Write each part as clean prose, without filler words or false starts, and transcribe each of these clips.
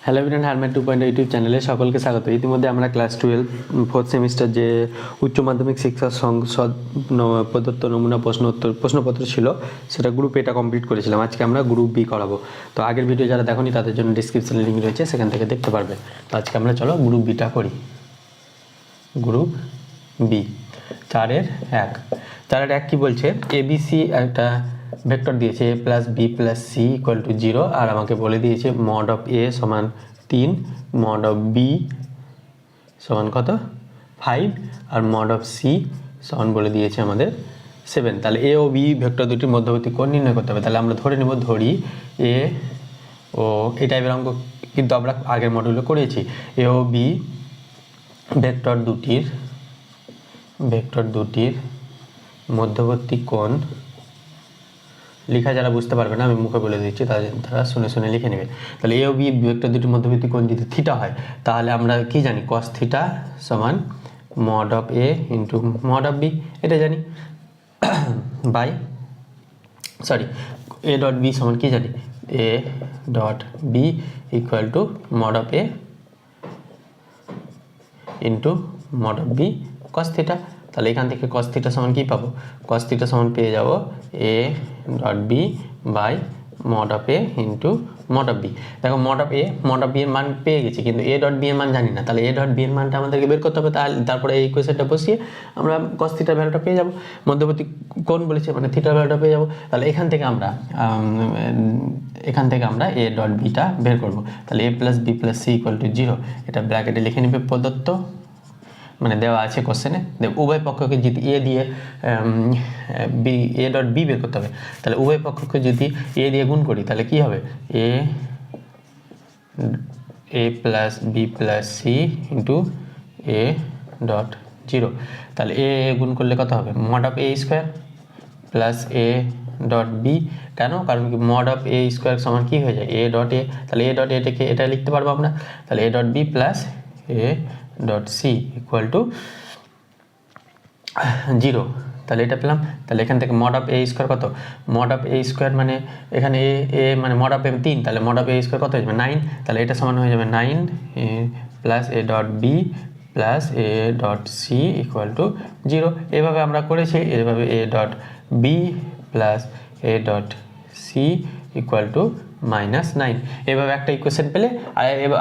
Hello everyone, Harman 2.0 YouTube চ্যানেলে সকলকে স্বাগত। ইতিমধ্যে আমরা ক্লাস 12 ফোর্থ সেমিস্টার যে উচ্চ মাধ্যমিক শিক্ষা সংসদ প্রদত্ত নমুনা প্রশ্নপত্র ছিল সেটা গ্রুপ এটা কমপ্লিট করেছিলাম। আজকে আমরা গ্রুপ বি করাবো। তো আগের ভিডিও যারা দেখোনি তাদের জন্য ডিসক্রিপশনে লিঙ্ক রয়েছে, সেখান থেকে দেখতে পারবে। তো আজকে আমরা চলো গ্রুপ বিটা করি। গ্রুপ বি 4-1 কি বলছে, এবিসি একটা ভেক্টর দিয়েছে a plus B plus C equal to 0, আর আমাকে বলে দিয়েছে মড অফ এ সমান 3, মড অফ বি সমান কত 5, আর মড অফ সি সমান বলে দিয়েছে আমাদের 7। তাহলে এ ও বি ভেক্টর দুটির মধ্যবর্তী কোণ নির্ণয় করতে হবে। তাহলে আমরা ধরি এ ও এই টাইপের অঙ্ক কিন্তু আমরা আগের মডিউলে করেছি। এ ও বি ভেক্টর দুটির মধ্যবর্তী কোণ লেখা যারা বুঝতে পারবে না, আমি মুখে বলে দিচ্ছি, তারা শুনে শুনে লিখে নেবে। তাহলে এ ও বি ভেক্টর দুটির মধ্যবর্তী কোণ যদি থিটা হয়, তাহলে আমরা কি জানি কস থিটা সমান mod of A into mod of B, এটা জানি। বাই এ ডট বি সমান কি জানি, A dot B equal to mod of A into mod of B cos theta. তাহলে এখান থেকে কস থিটা সমান কি পাবো, কস থিটা সমান পেয়ে যাব A dot B by mod of A into mod of B. দেখো মড অফ বি এর মান পেয়ে গেছি, কিন্তু এ ডট বি এর মান জানি না। তাহলে এ ডট বি এর মানটা আমাদেরকে বের করতে হবে। তারপরে এই ইকুয়েশনটা বসিয়ে আমরা কস থিটার ভ্যালুটা পেয়ে যাব, মধ্যবর্তী কোণ বলেছে মানে থিটার ভ্যালুটা পেয়ে যাব। তাহলে এখান থেকে আমরা এ ডট বিটা বের করব। তাহলে A plus B plus C equal to 0, এটা ব্র্যাকেটে লিখে নিবে প্রদত্ত, মানে দেওয়া আছে কোশ্চেনে। উভয় পক্ষকে যদি এ দিয়ে বি এ ডট বি বের করতে হবে, তাহলে উভয় পক্ষকে যদি এ দিয়ে গুণ করি তাহলে কি হবে, A plus B plus C into A dot 0। তাহলে এ গুণ করলে কত হবে, mod of A square plus A dot B. কেন, কারণ কি মড অফ এ স্কোয়ার সমান কি হয়ে যায় এ ডট এ। তাহলে এ ডট এটাকে এটা লিখতে পারবো আমরা। তাহলে A dot B plus A dot C equal to 0। তাহলে এটা পেলাম। তাহলে এখান থেকে মড অফ এ স্কোয়ার কত, মড অফ এ স্কোয়ার মানে এখানে এ মানে মড অফ এ 3, তাহলে মড অফ এ স্কোয়ার কত হয়ে যাবে 9। তাহলে এটা সমান হয়ে যাবে 9 plus A dot B plus A dot C equal to 0। এভাবে আমরা করেছি, এভাবে A dot B plus A dot C equal to -9। এভাবে একটা ইকুয়েশন পেলে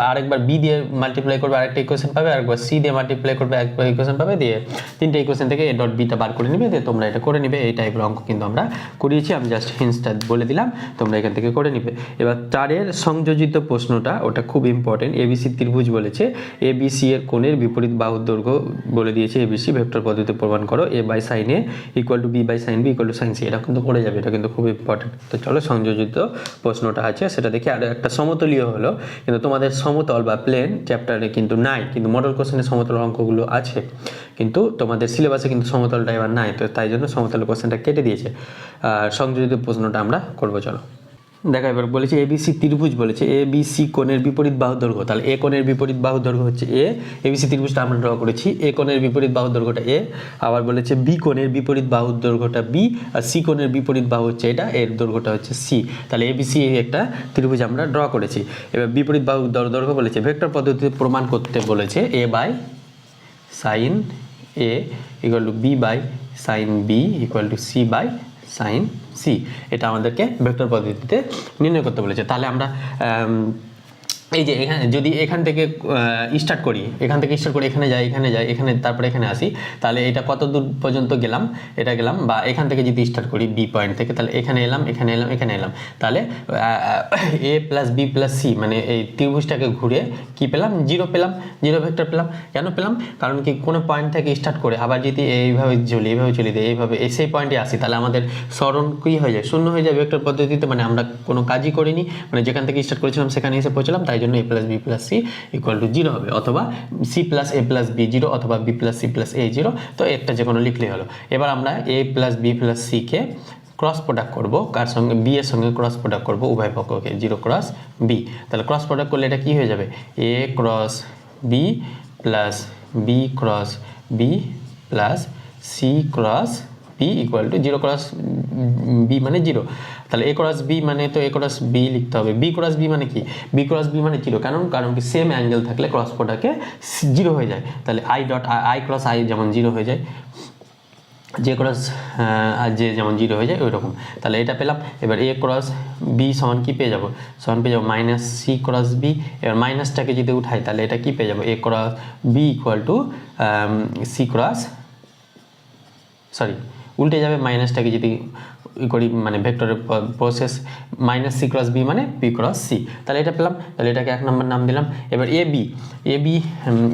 আরেকবার বি দিয়ে মাল্টিপ্লাই করবে, আরেকটা ইকুয়েশন পাবে, আরেকবার সি দিয়ে মাল্টিপ্লাই করবে, আরেকবার ইকুয়েশন পাবে, দিয়ে তিনটে ইকুয়েশন থেকে এ ডট বিটা বার করে নিবে, দিয়ে তোমরা এটা করে নিবে। এই টাইপের অঙ্ক কিন্তু আমরা করিয়েছি, আমি জাস্ট হিন্টসটা বলে দিলাম, তোমরা এখান থেকে করে নিবে। এবার 4 সংযোজিত প্রশ্নটা, ওটা খুব ইম্পর্টেন্ট। এবিসি ত্রিভুজ বলেছে, এবিসি এর কোণের বিপরীত বাহুর দৈর্ঘ্য বলে দিয়েছে এবিসি, ভেক্টর পদ্ধতিতে প্রমাণ করো A by sine A equal to B by sine B equal to sine C. এটা কিন্তু পড়ে যাবে, এটা কিন্তু খুব ইম্পর্টেন্ট। তো চলো সংযোজিত প্রশ্নটা আছে সেটা দেখি। আর একটা সমতলীয় হলো, কিন্তু তোমাদের সমতল বা প্লেন চ্যাপ্টারে কিন্তু নাই, কিন্তু মডেল কোশ্চেনে সমতল অঙ্কগুলো আছে, কিন্তু তোমাদের সিলেবাসে কিন্তু সমতলটা এবার নাই। তো তাই জন্য সমতল কোশ্চেনটা কেটে দিয়েছে। আর সংযোজিত প্রশ্নটা আমরা করবো, চলো দেখো। এবার বলেছে এবিসি ত্রিভুজ বলেছে, এবিসি কোণের বিপরীত বাহুর দৈর্ঘ্য। তাহলে এ কোণের বিপরীত বাহুর দৈর্ঘ্য হচ্ছে এ, এবিসি ত্রিভুজটা আমরা ড্র করেছি, এ কোণের বিপরীত বাহুর দৈর্ঘ্যটা এ। আবার বলেছে বি কোণের বিপরীত বাহুর দৈর্ঘ্যটা বি, আর সি কোণের বিপরীত বাহু হচ্ছে এটা, এর দৈর্ঘ্যটা হচ্ছে সি। তাহলে এবিসি একটা ত্রিভুজ আমরা ড্র করেছি। এবার বিপরীত বাহুর দৈর্ঘ্য বলেছে, ভেক্টর পদ্ধতিতে প্রমাণ করতে বলেছে A by sine A equal to B by sine B equal to C by sine C. এটা আমাদেরকে ভেক্টর পদ্ধতিতে নির্ণয় করতে বলেছে। তাহলে আমরা এই যে এখানে যদি এখান থেকে স্টার্ট করি, এখানে যাই, এখানে তারপরে এখানে আসি, তাহলে এটা কত দূর পর্যন্ত গেলাম, এটা গেলাম, বা এখান থেকে যদি স্টার্ট করি বি পয়েন্ট থেকে, তাহলে এখানে এলাম, তাহলে A plus B plus C মানে এই ত্রিভুজটাকে ঘুরে কি পেলাম, 0 পেলাম, 0 ভেক্টর পেলাম। কেন পেলাম, কারণ কি কোনো পয়েন্ট থেকে স্টার্ট করে আবার যদি এইভাবে চলি দিই, এইভাবে সেই পয়েন্টে আসি, তাহলে আমাদের সরণ কি হয়ে যায়, শূন্য হয়ে যায় ভেক্টর পদ্ধতিতে, মানে আমরা কোনো কাজই করিনি, মানে যেখান থেকে স্টার্ট করেছিলাম সেখানে এসে পৌঁছলাম। তাই জন্য A plus B plus C equal to 0 হবে, অথবা C plus A plus B 0, অথবা B plus C plus A 0। তো একটা যে কোনো লিখলেই হলো। এবার আমরা এ প্লাস বি প্লাস সিকে ক্রস প্রোডাক্ট করবো, কার সঙ্গে, বি এর সঙ্গে ক্রস প্রোডাক্ট করবো উভয় পক্ষকে, 0 ক্রস বি। তাহলে ক্রস প্রোডাক্ট করলে এটা কি হয়ে যাবে, A cross B plus B cross B plus C cross B equal to 0 cross B মানে 0, তাহলে এ ক্রস বি মানে তো এ ক্রস বি লিখতে হবে। বি ক্রস বি মানে কি, বি ক্রস বি মানে 0, কারণ কি সেম অ্যাঙ্গেল থাকলে ক্রস প্রোডাক্টে 0 হয়ে যায়, তাহলে I dot I cross I যেমন 0 হয়ে যায়, যে ক্রস যে যেমন 0 হয়ে যায় ওই রকম। তাহলে এটা পেলাম। এবার এ ক্রস বি সমান কি পেয়ে যাবো, সমান পেয়ে যাবো মাইনাস সি ক্রস বি। এবার মাইনাসটাকে যদি উঠাই তাহলে এটা কি পেয়ে যাবো, A cross B equal to C cross, sorry উল্টে যাবে, মাইনাসটাকে যদি করি মানে ভেক্টরের process, minus C cross B মানে পি ক্রস সি, তাহলে এটা পেলাম। তাহলে এটাকে 1 নম্বর নাম দিলাম। এবার A B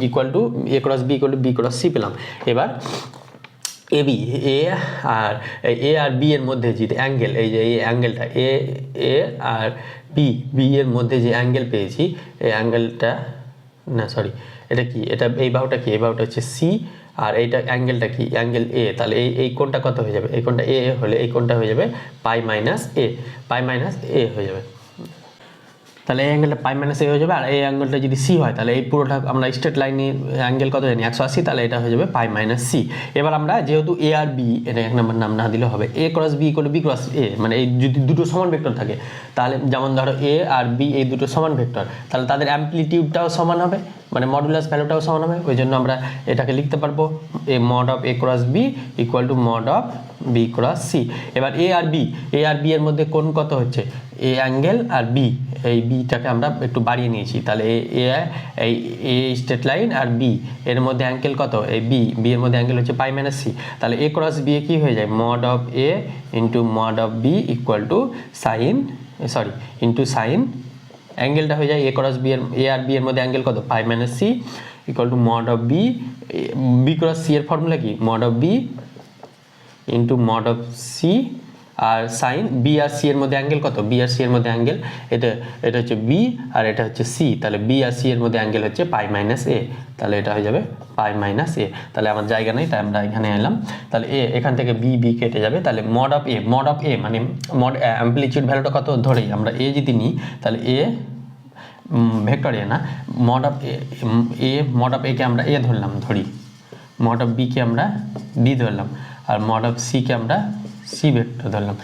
equal to A cross B equal to B cross C পেলাম। এবার A B A R B এর মধ্যে যে অ্যাঙ্গেল, এই যে এই অ্যাঙ্গেলটা এ আর বি এর মধ্যে যে অ্যাঙ্গেল পেয়েছি, এই অ্যাঙ্গেলটা না সরি এটা কি, এটা এই বাহুটা কি, এই বাহুটা হচ্ছে সি, আর এইটা অ্যাঙ্গেলটা কি, অ্যাঙ্গেল এ, তাহলে এই কোণটা কত হয়ে যাবে, এই কোণটা এ হলে এই কোণটা হয়ে যাবে পাই মাইনাস এ হয়ে যাবে। তাহলে এই অ্যাঙ্গেলটা পাই মাইনাস এ হয়ে যাবে, আর এই অ্যাঙ্গেলটা যদি সি হয় তাহলে এই পুরোটা আমরা স্ট্রেট লাইনের অ্যাঙ্গেল কত জানি 180, তাহলে এটা হয়ে যাবে পাই মাইনাস সি। এবার আমরা যেহেতু এ আর বি, এটা 1 নম্বর নাম না দিলেও হবে, A cross B equal to B cross A, মানে এই যদি দুটো সমান ভেক্টর থাকে, তাহলে যেমন ধরো এ আর বি এই দুটো সমান ভেক্টর, তাহলে তাদের অ্যাম্পলিটিউডটাও সমান হবে, মানে মডুলাস ভ্যালুটাও সমান হবে। ওই জন্য আমরা এটাকে লিখতে পারবো A mod of A cross B equal to mod of B cross C. এবার এ আর বি এর মধ্যে কোণ কত হচ্ছে, এ অ্যাঙ্গেল আর বি, এই বিটাকে আমরা একটু বাড়িয়ে নিয়েছি, তাহলে এ স্ট্রেট লাইন আর বি এর মধ্যে অ্যাঙ্গেল কত, এই বি এর মধ্যে অ্যাঙ্গেল হচ্ছে পাই মাইনাস সি, তাহলে এ ক্রস বি এ কী হয়ে যায়, mod of A into mod of B equal to sine অ্যাঙ্গেলটা হয়ে যায় এ ক্রস বি এর, এ আর বি এর মধ্যে অ্যাঙ্গেল কত pi minus C equal to mod of B cross C এর ফর্মুলা কি, mod of B into mod of C, আর সাইন বি আর সি এর মধ্যে অ্যাঙ্গেল কত, বি আর সি এর মধ্যে অ্যাঙ্গেল এটা হচ্ছে বি আর এটা হচ্ছে সি, তাহলে বি আর সি এর মধ্যে অ্যাঙ্গেল হচ্ছে পাই মাইনাস এ, তাহলে এটা হয়ে যাবে পাই মাইনাস এ। তাহলে আমার জায়গা নেই তাই আমরা এখানে এলাম, তাহলে এখান থেকে বি কেটে যাবে, তাহলে মড অফ এ মানে মড অ্যাম্পলিটিউড ভ্যালুটা কত ধরেই আমরা এ যদি নিই, তাহলে এ ভেক্টর এ না, মড অফ এ কে আমরা এ ধরি, মড অফ বি কে আমরা বি ধরলাম, আর মড অফ সি কে আমরা সি ভেক্টর ধরলাম,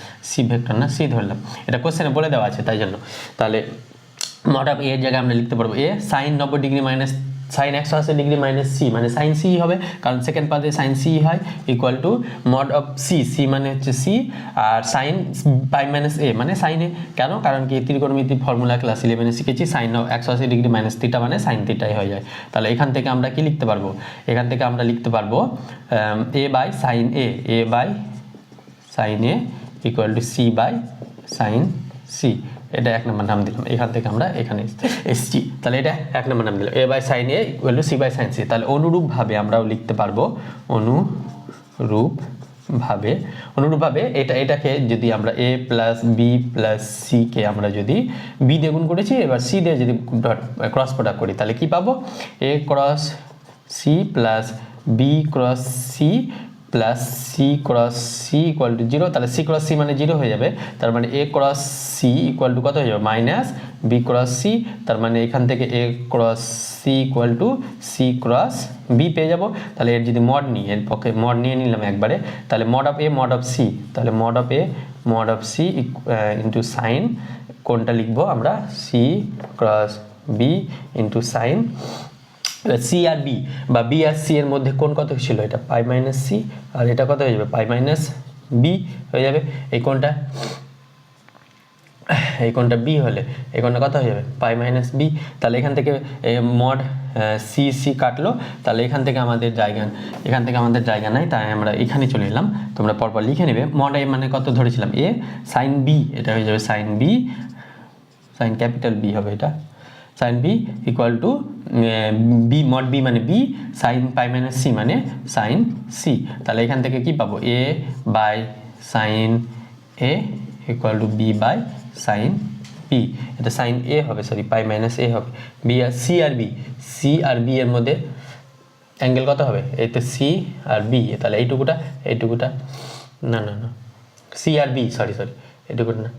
সি ধরলাম, এটা কোশ্চেনে বলে দেওয়া আছে তাই জন্য। তাহলে মড অফ এর জায়গায় আমরা লিখতে পারবো A sine 90 degree minus sine 180 degree minus C, মানে সাইন সি হবে, কারণ সেকেন্ড পার্টে সাইন সি হয়, equal to mod of C মানে হচ্ছে সি, আর সাইন পাই মাইনাস এ মানে সাইন এ। কেন, কারণ কি ত্রিকোণমিতির ফর্মুলা ক্লাস 11 শিখেছি, সাইন 180 ডিগ্রি মাইনাস থিটা মানে সাইন থিটাই হয়ে যায়। তাহলে এখান থেকে আমরা কি লিখতে পারবো, এখান থেকে আমরা লিখতে পারবো A by sine A equal to C by sine C, এটা 1 নম্বর নাম দিলাম। এখান থেকে আমরা এখানে এসছি, তাহলে এটা 1 নম্বর নাম দিলাম, A by sine A equal to C by sine C. তাহলে অনুরূপভাবে আমরাও লিখতে পারবো, অনুরূপভাবে এটাকে যদি আমরা A plus B plus C কে আমরা যদি বি দিয়ে গুণ করেছি, এবার সি দিয়ে যদি ক্রস প্রোডাক্ট করি তাহলে কি পাবো, A cross C plus B cross C plus C cross C equal to 0, তাহলে সি ক্রস সি মানে 0 হয়ে যাবে, তার মানে এ ক্রস সি ইকুয়াল টু কত হয়ে যাবে মাইনাস বি ক্রস সি, তার মানে এখান থেকে A cross C equal to C cross B পেয়ে যাব। তাহলে এর যদি মড নিই, এর পক্ষে মড নিয়ে নিলাম একবারে, তাহলে mod of A mod of C, তাহলে mod of C into sine, কোনটা লিখবো আমরা, C cross B into sine C আর বি বা বি আর সি এর মধ্যে কোণ কত ছিল, এটা পাই মাইনাস সি, আর এটা কত হয়ে যাবে পাই মাইনাস বি হয়ে যাবে। এই কোণটা বি হলে এই কোণটা কত হয়ে যাবে পাই মাইনাস বি। তাহলে এখান থেকে মড সি কাটলো, তাহলে এখান থেকে আমাদের জায়গা নাই, তাই আমরা এখানে চলে এলাম। তোমরা পরপর লিখে নেবে, মড এ মানে কত ধরেছিলাম এ সাইন বি, এটা হয়ে যাবে sine B, sine capital B হবে এটা, sine B equal to B mod B মানে B, sine pi minus C মানে সাইন সি। তাহলে এখান থেকে কি পাবো, A by sine A equal to B by sine B, এটা সাইন এ হবে, সরি পাই মাইনাস এ হবে, বি আর সি আর বি এর মধ্যে অ্যাঙ্গেল কত হবে, এই তো সি আর বি, তাহলে এইটুকুটা না সি আর বি সরি এইটুকুটা না,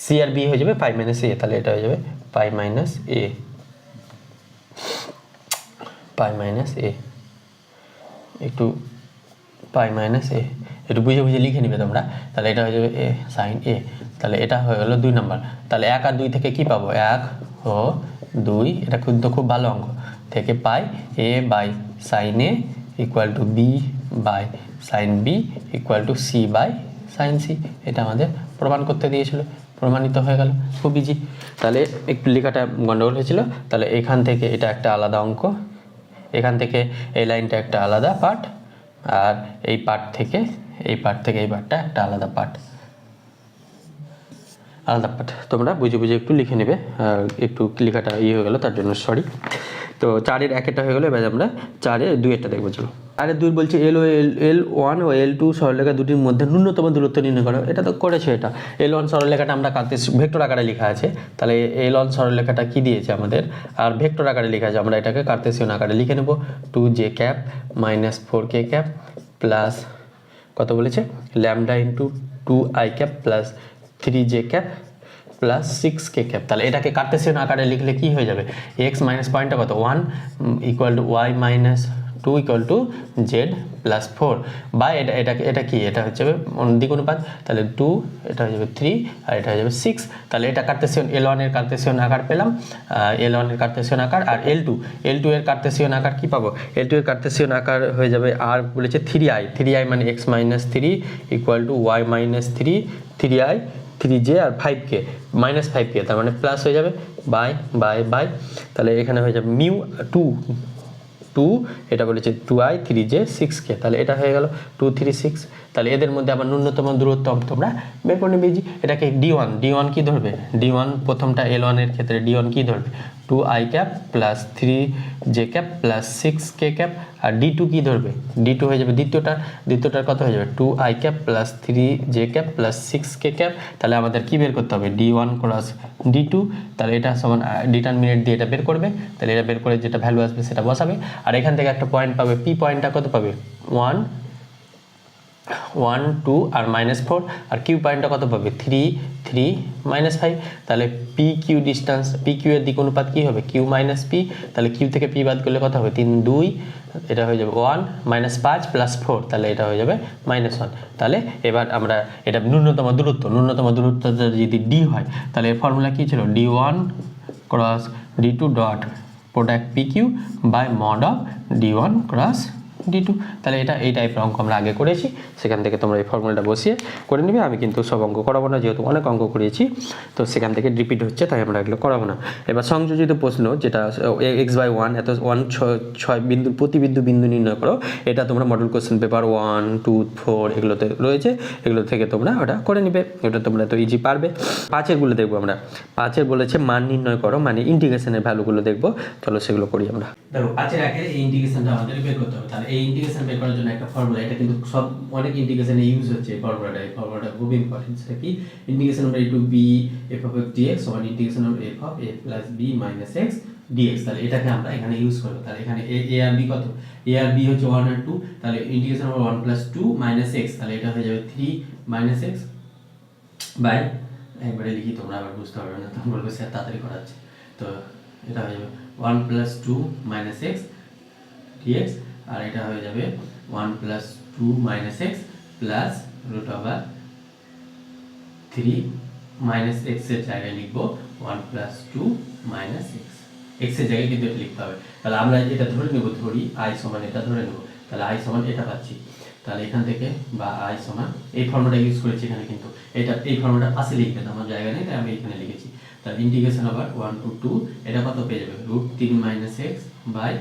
সি আর বি হয়ে যাবে পাই মাইনাস এ, তাহলে এটা হয়ে যাবে পাই মাইনাস এ, একটু পাই মাইনাস এ, একটু বুঝে বুঝে লিখে নিবে তোমরা। তাহলে এটা হয়ে যাবে এ সাইন এ। তাহলে এটা হয়ে গেলো 2 নম্বর। তাহলে 1 আর 2 থেকে কি পাবো, 1 ও 2, এটা কিন্তু খুব ভালো অঙ্ক থেকে পাই A by sine A equal to B by sine B equal to C by sine C. এটা আমাদের প্রমাণ করতে দিয়েছিল, প্রমাণিত হয়ে গেল, খুব ইজি। তাহলে একটু লেখাটা গন্ডগোল হয়েছিল। তাহলে এখান থেকে এটা একটা আলাদা অঙ্ক, এখান থেকে এই লাইনটা একটা আলাদা পার্ট, আর এই পার্ট থেকে এই পার্টটা একটা আলাদা পার্ট। তোমরা বুঝে বুঝে একটু লিখে নেবে, আর একটু লেখাটা হয়ে গেলো তার জন্য সরি। তো 4-এর 1-এটা হয়ে গেলো। এবার আমরা 4-এর 2-এরটা দেখবো। চলো, 4-এর 2 বলছে L1 ও L2 সরলরেখা দুটির মধ্যে ন্যূনতম দূরত্ব নির্ণয় করো। এটা তো করেছে। এটা L1 সরলরেখাটা আমরা ভেক্টর আকারে লেখা আছে। তাহলে L1 সরলরেখাটা কি দিয়েছে আমাদের, আর ভেক্টর আকারে লেখা আছে, আমরা এটাকে কার্তেশিয়ান আকারে লিখে নেব। 2j cap minus 4k cap plus কত বলেছে, lambda into 2i cap plus 3j cap plus 6k cap. তাহলে এটাকে কার্তেশিয়ান আকারে লিখলে কি হয়ে যাবে, এক্স মাইনাস পয়েন্টটা কত 1 equal to Y minus 2 equal to Z plus 4 বা এটা কি, এটা হচ্ছে দ্বিগুণ অনুপাত। তাহলে 2, এটা হয়ে যাবে 3, আর এটা হয়ে যাবে 6। তাহলে এটা কার্তেশিয়ান L1 এর কার্তেশিয়ান আকার পেলাম, L1 এর কার্তেশিয়ান আকার। আর L2 এর কার্তেশিয়ান আকার কি পাবো, L2 এর কার্তেশিয়ান আকার হয়ে যাবে, আর বলেছে 3i মানে x minus 3 equal to Y minus 3i 3j আর 5k মাইনাস 5k, তার মানে প্লাস হয়ে যাবে বাই বাই বাই। তাহলে এখানে হয়ে যাবে মিউ 2, এটা বলেছে 2i 3j 6k। তাহলে এটা হয়ে গেল 2 3 6। তাহলে এদের মধ্যে আবার ন্যূনতম দূরত্ব তোমরা বের করে নেবে। এটাকে D1 কি ধরবে, D1 প্রথমটা L1 এর ক্ষেত্রে D1 কি ধরবে, 2i cap plus 3j cap plus 6k cap. আর D2 কি ধরবে, D2 হয়ে যাবে দ্বিতীয়টার কত হয়ে যাবে, 2i cap plus 3j cap plus 6k cap. তাহলে আমাদের কি বের করতে হবে, D1 ক্রস D2। তাহলে এটা সমান ডিটারমিনেন্ট দিয়ে এটা বের করবে। তাহলে এটা বের করে যেটা ভ্যালু আসবে সেটা বসাবে। আর এখান থেকে একটা পয়েন্ট পাবে, পি পয়েন্টটা কত পাবে, 1 2 আর -4, আর কিউ পয়েন্টটা কত পাবে 3 -5। তাহলে P Q distance, P Q এর দিক অনুপাত কি হবে, কিউ মাইনাস পি। তাহলে কিউ থেকে পি বাদ করলে কত হবে, 3 2, এটা হয়ে যাবে 1 -5 প্লাস 4, তাহলে এটা হয়ে যাবে -1। তাহলে এবার আমরা এটা ন্যূনতম দূরত্ব যদি ডি হয়, তাহলে এর ফর্মুলা কি ছিল, D1 cross D2 dot product P Q by mod of D1 cross D2। তাহলে এই টাইপের অঙ্ক আমরা আগে করেছি, সেখান থেকে তোমরা এই ফর্মুলাটা বসিয়ে করে নেবে। আমি কিন্তু সব অঙ্ক করাবো না, যেহেতু অনেক অঙ্ক করিয়েছি, তো সেখান থেকে রিপিট হচ্ছে, তাই আমরা এগুলো করাবো না। এবার সংযোজিত প্রশ্ন, যেটা x/1 এত 6 বিন্দুর প্রতিবিন্দু বিন্দু নির্ণয় করো, এটা তোমরা মডেল কোশ্চেন পেপার 1 2 4 এগুলোতে রয়েছে, এগুলো থেকে তোমরা ওটা করে নেবে। ওটা তোমরা তো ইজি পারবে। 5-এরগুলো দেখবো আমরা। 5-এর বলেছে মান নির্ণয় করো, মানে ইন্টিগ্রেশনের ভ্যালুগুলো দেখবো। চলো সেগুলো করি আমরা। দেখো 5-এর আগে এই ইন্টিগ্রেশনটা আমাদের বের করতে হবে। তাহলে এই ইন্টিগ্রেশন বের করার জন্য একটা ফর্মুলা, এটা কিন্তু সব অনেক ইন্টিগ্রেশনে ইউজ হচ্ছে এই ফর্মুলাটা খুব ইম্পর্টেন্ট। সেটা কি, integration of a to b f of x dx সমান integration of f of a plus b minus x dx। তাহলে এটাকে আমরা এখানে ইউজ করব। তাহলে এখানে a আর b কত, a আর b হচ্ছে 1 আর 2, তাহলে integration of 1 plus 2 minus x, তাহলে এটা হয়ে যাবে 3 minus x বাই, একবারে লিখি তোমরা আবার বুঝতে পারবে না, তোমরা বলবে স্যার তাড়াতাড়ি করাচ্ছে। তো এটা হয়ে যাবে 1 plus 2 minus x dx, আর এটা হয়ে যাবে 1 plus 2 minus x plus root over 3 minus x এর জায়গায় লিখবো 1 plus 2 minus x, x এর জায়গায় কিন্তু এটা লিখতে হবে। তাহলে আমরা এটা ধরে নেব, ধরি i সমান এটা ধরে নেব। তাহলে i সমান এটা পাচ্ছি, তাহলে এখান থেকে বা i সমান এই ফর্মুলাটা ইউজ করেছি এখানে, কিন্তু এই ফর্মুলাটা পাশে লিখবে, আমার জায়গা নেই তাই আমি এখানে লিখেছি। তাহলে ইন্টিগ্রেশন ওভার 1 to 2, এটা কত পেয়ে যাবে, √3 minus x বাই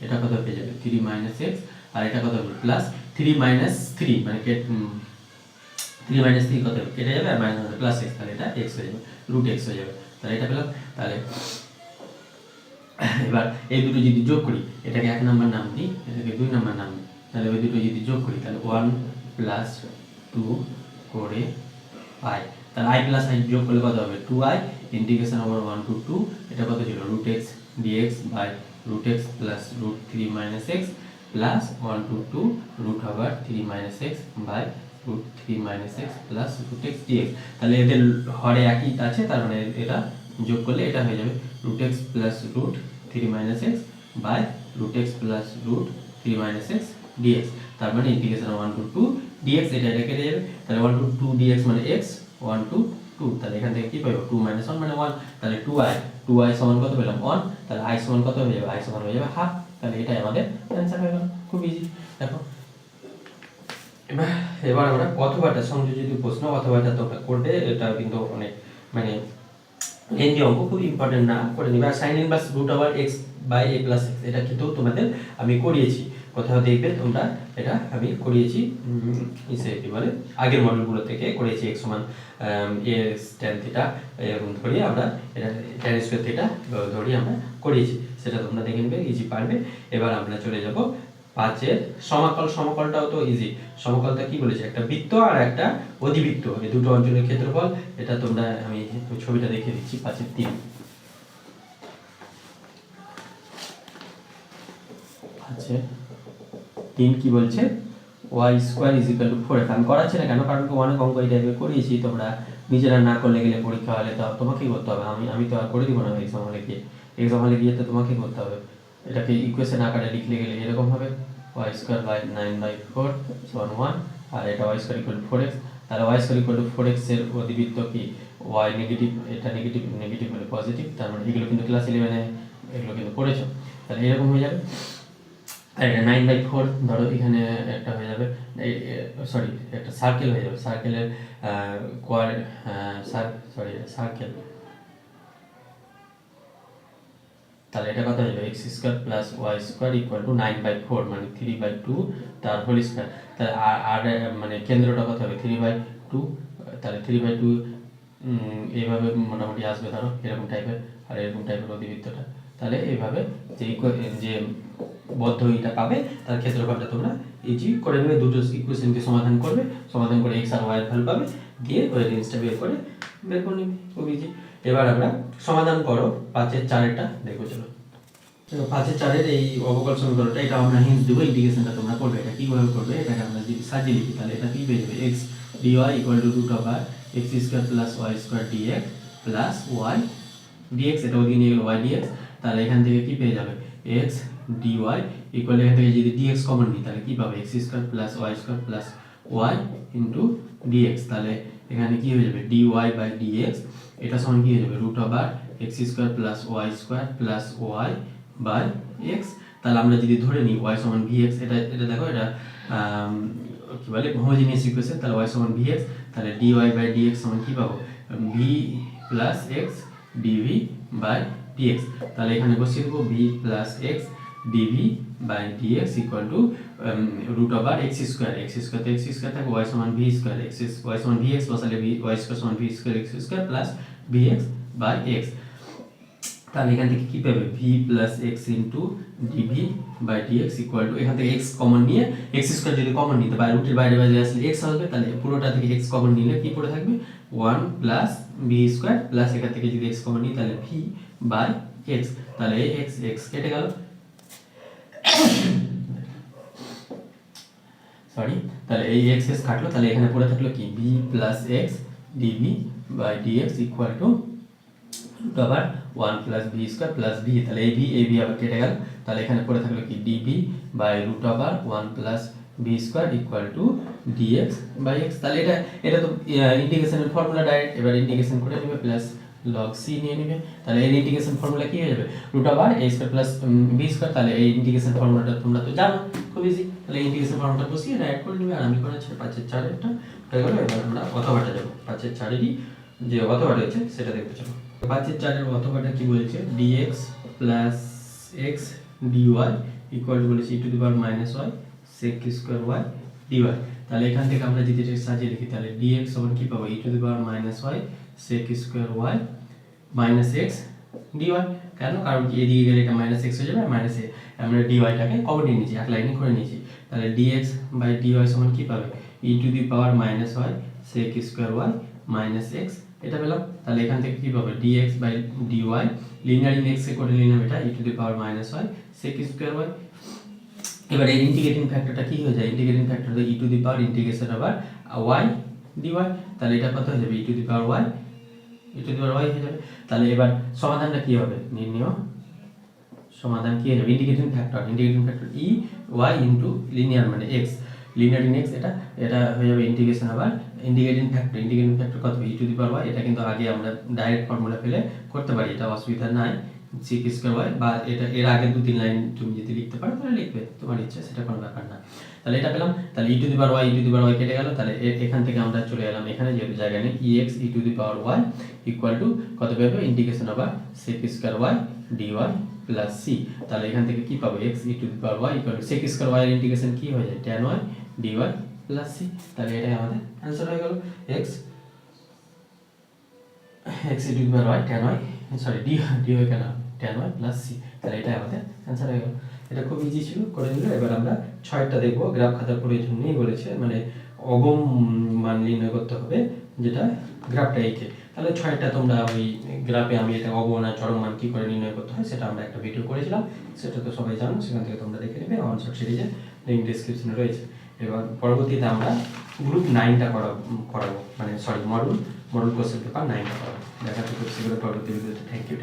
এটা কত পেয়ে যাবে 3 minus x, আর এটা কত হবে প্লাস 3 minus 3 মানে 3 minus 3 কত কেটে যাবে, আর মাইনাস হবে প্লাস x, তাহলে এটা x হয়ে যাবে, √x হয়ে যাবে। তাহলে এটা পেলাম। তাহলে এবার এই দুটো যদি যোগ করি, এটাকে 1 নাম্বার নাম দিই, এটাকে 2 নাম্বার নাম দিই, তাহলে ওই দুটো যদি যোগ করি, তাহলে 1 plus 2 করে i, তাহলে i plus i যোগ করলে কত হবে, 2i ইন্টিগ্রেশন ওভার 1 to 2, এটা কত ছিল, √x dx by √x plus √3 minus x plus 1 to 2 root over 3 minus x by √3 minus x plus √x dx। তাহলে এদের হরে একই আছে, তার মানে এটা যোগ করলে এটা হয়ে যাবে √x plus √3 minus x by √x plus √3 minus x dx, তার মানে ইন্টিগ্রেশন 1 to 2 ডিএক্স, এটা কেটে যাবে, তাহলে 1 to 2 ডিএক্স মানে এক্স, 1 to 2, তাহলে এখান থেকে কি পাবো 2 - 1 মানে 1, তাহলে 2i সমান কত পেলাম 1, তাহলে i সমান কত হয়ে যাবে, i সমান হয়ে যাবে হাফ, তাহলে এটাই আমাদের অ্যান্সার হয়ে গেল, খুব ইজি। দেখো এবার আমরা অথবাটা সংযোজিত প্রশ্ন, অথবাটা তোমরা করবে, এটা কিন্তু অনেক মানে লেন্দি অঙ্ক, খুব ইম্পর্টেন্ট না, করে নিবে। আর sine inverse root over X by A plus X, এটা কিন্তু তোমাদের আমি করিয়েছি, কোথাও দেখবে তোমরা, এটা আমি করিয়েছি ইসে কি বলে আগের মডেলগুলো থেকে করেছি, এক্স সমান এ tan থিটা এরকম ধরে আমরা এটা tan স্কয়ার থিটা ধরে আমরা করিয়েছি, সেটা তোমরা দেখে নেবে, ইজি পারবে। এবার আমরা চলে যাব 5-এর সমাকল। সমাকলটাও তো ইজি, সমকলটা কি বলেছে, একটা বৃত্ত আর একটা অধিবৃত্ত, এই দুটো অঞ্চলের ক্ষেত্রফল, এটা তোমরা আমি ছবিটা দেখিয়ে দিচ্ছি 5-এর 3। 5-এর 3 কি বলছে, y² = 4f। আমি করাচ্ছি না কেন, কারণ অনেক অঙ্ক এই টাইপের করিয়েছি, তোমরা নিজেরা না করলে গেলে পরীক্ষা হলে তো তোমাকেই করতে হবে, আমি তো আর করে দিব না এক্সাম হলে গিয়ে তো তোমাকেই করতে হবে। এটাকে ইকুয়েশন আকারে লিখলে গেলে এরকম হবে, y² / 9/4 = 1, আর এটা y² = 4x, তাহলে y² = 4x এর অধিবৃত্ত কি y নেগেটিভ, এটা নেগেটিভ হলে পজিটিভ, তার মানে এগুলো কিন্তু ক্লাস 11 এগুলো কিন্তু পড়েছো, তাহলে এরকম হয়ে যাবে। আর এটা 9/4 ধরো, এখানে একটা হয়ে যাবে, সরি একটা সার্কেল হয়ে যাবে, সার্কেলের সার্কেল, তাহলে এটা কত হয়ে যাবে, x² + y² = 9/4 মানে 3/2 তার হোল স্কয়ার, তাহলে আর মানে কেন্দ্রটা কত হবে 3/2, তাহলে 3/2 এইভাবে মোটামুটি আসবে, ধরো এরকম টাইপের, আর এরকম টাইপের অধিবৃত্তটা, তাহলে এইভাবে যে বদ্ধ এটা পাবে, তার ক্ষেত্রফলটা তোমরা ইজি করে নেবে, দুটো ইকুয়েশনকে সমাধান করবে, সমাধান করে x আর y এর ভ্যালু পাবে, দিয়ে ওই রেঞ্জটা বের করে নেবে, খুব ইজি। এবার আমরা সমাধান করো 5-এর 4-এরটা দেখো, চলো 5-এর 4-এর এই অবকল সমীকরণটা, এটা আমরা হিন্ট দেবো, ইন্টিগ্রেশনটা তোমরা করবে, এটা কিভাবে করবে, এটাকে আমরা যদি সাজিয়ে লিখি, তাহলে এটা কি পেয়ে যাবে, x dy = x² + y² dx plus y dx, এটা ওদিকে নিয়ে গেল y dx, তাহলে এখান থেকে কি পেয়ে যাবে, x dy ইকুয়াল, এখান থেকে যদি dx কমন নিই তাহলে কি পাবে, x² + y² + y dx, তাহলে এখানে কি হয়ে যাবে dy/dx, এটা সমান কি হয়ে যাবে x² + y² + y/x, তাহলে আমরা যদি ধরে নিই y সমান vx, এটা দেখো, এটা কি বলে হোমোজিনিয়াস ইকুয়েশন, তাহলে y সমান vx, তাহলে dy/dx সমান কি পাবো, v + x dv/dx, তাহলে এখানে বসিয়ে দেবো v + x dv/dx = x², তো x² থাকে, y সমান v², y সমান vx বসালে y² সমান v² x² প্লাস vx/x, তাহলে এখান থেকে কি পাবে v + x dv/dx এখান থেকে x কমন নিয়ে, x² যদি কমন নিতে বা রুটের বাইরে বাইরে আসলে x আসবে, তাহলে পুরোটা থেকে x কমন নিলে কি পড়ে থাকবে 1 + v² প্লাস এখান থেকে যদি x কমন নিই তাহলে v/x, তাহলে x কেটে গেল, সরি, তাহলে এই x কাটলো, তাহলে এখানে পড়ে থাকলো কি v + x dv/dx √ 1 + v² + v, তাহলে এই v আবার কেটে গেল, তাহলে এখানে পড়ে থাকলো কি dv/√ 1 + v² dx/x, তাহলে এটা তো ইন্টিগ্রেশনের ফর্মুলা ডাইরেক্ট, এবার ইন্টিগ্রেশন করে নেবে প্লাস log c নিয়ে নেবে, তাহলে এর ইন্টিগ্রেশন ফর্মুলা কি হয়ে যাবে √a² + v², তাহলে এই ইন্টিগ্রেশন ফর্মুলাটা তোমরা তো জানো, খুব ইজি, তাহলে ইন্টিগ্রেশন ফর্মুলাটা বসিয়ে ডাইরেক্ট করে নেবে, আর আমি করেছি 5-এর 4-এরটা হয়ে গেল। এবার আমরা অথবাটা যাব, 5-এর 4-এরই যে অথবাটা আছে সেটা দেখতে চলো। 5-এর 4-এর অথবাটা কি বলছে, dx + x dy বলেছে e⁻⁻y sec² y dy, তাহলে এখান থেকে আমরা যদি এটা সাজিয়ে লিখি, তাহলে dx সমান কি পাবো e⁻⁻y sec² y - x dy, কেন, কারণ কি এদিকে গেলে এটা -x হয়ে যাবে, মাইনাস আমরা dy-টাকে কমন নিয়ে নিয়েছি, এক লাইনে করে নিয়েছি, তাহলে dx/dy সমান কি পাবে e⁻⁻y sec² y - x, এটা পেলাম, তাহলে এখান থেকে কি পাবে dx/dy, লিনিয়ার ইন x এ করে নিলাম, এটা e⁻⁻y sec² y, এবার এই ইন্টিগ্রেটিং ফ্যাক্টরটা কি হয়ে যায়, ইন্টিগ্রেটিং ফ্যাক্টরটা y dy, তাহলে এটা কত হয়ে যাবে e⁻y হয়ে যাবে, তাহলে এবার সমাধানটা কি হবে, নির্ণয় সমাধান কি হয়ে যাবে integrating factor E Y into linear মানে এক্স লিনিয়ার ইন এক্স এটা হয়ে যাবে ইন্টিগ্রেশন আবার ইন্টিগ্রেটিং ফ্যাক্টর কত ই টু দি পাওয়ার ওয়াই এটা কিন্তু আগে আমরা ডাইরেক্ট ফর্মুলা ফেলে করতে পারি এটা অসুবিধা নাই সিক স্কোয়ার ওয়াই বা এটা এর আগে 2-3 লাইন তুমি যদি লিখতে পারো তাহলে লিখবে তোমার ইচ্ছা সেটা কোনো ব্যাপার না তাহলে এটা পেলাম তাহলে ই টু দি পাওয়ার ওয়াই কেটে গেল তাহলে এখান থেকে আমরা চলে এলাম এখানে যেহেতু জায়গা নেই ex E to the power Y equal to কত পাবো ইন্টিগ্রেশন আবার sec square Y dy plus c তাহলে এখান থেকে কি পাবো x E to the power Y equal to sec square Y এর ইন্টিগ্রেশন কি হয়ে যায় tan y dy plus c তাহলে এটাই আমাদের आंसर হয়ে গেল x E to the power Y tan y sorry dy কেন tan y প্লাস c তাহলে এটাই আমাদের आंसर হয়ে গেল এটা খুব ইজি ছিল করে নিলে এবার আমরা 6টা দেখব গ্রাফ খাতার প্রয়োজন নেই বলেছে মানে অগম মান নির্ণয় করতে হবে যেটা গ্রাফটা এঁকে তাহলে 6টা তোমরা ওই গ্রাফে আমি এটা অগম আর চরম মান কি করে নির্ণয় করতে হয় সেটা আমরা একটা ভিডিও করেছিলাম সেটা তো সবাই জানো সেখান থেকে তোমরা দেখে নেবে অন শর্ট সিরিজে লিংক ডেসক্রিপশনে রয়েছে এবার পরবর্তীতে আমরা গ্রুপ 9টা করাবো মানে সরি মডুল কোশ্চেন পেপার 9টা করাবো দেখা হচ্ছে পরবর্তী ভিডিওতে থ্যাংক ইউ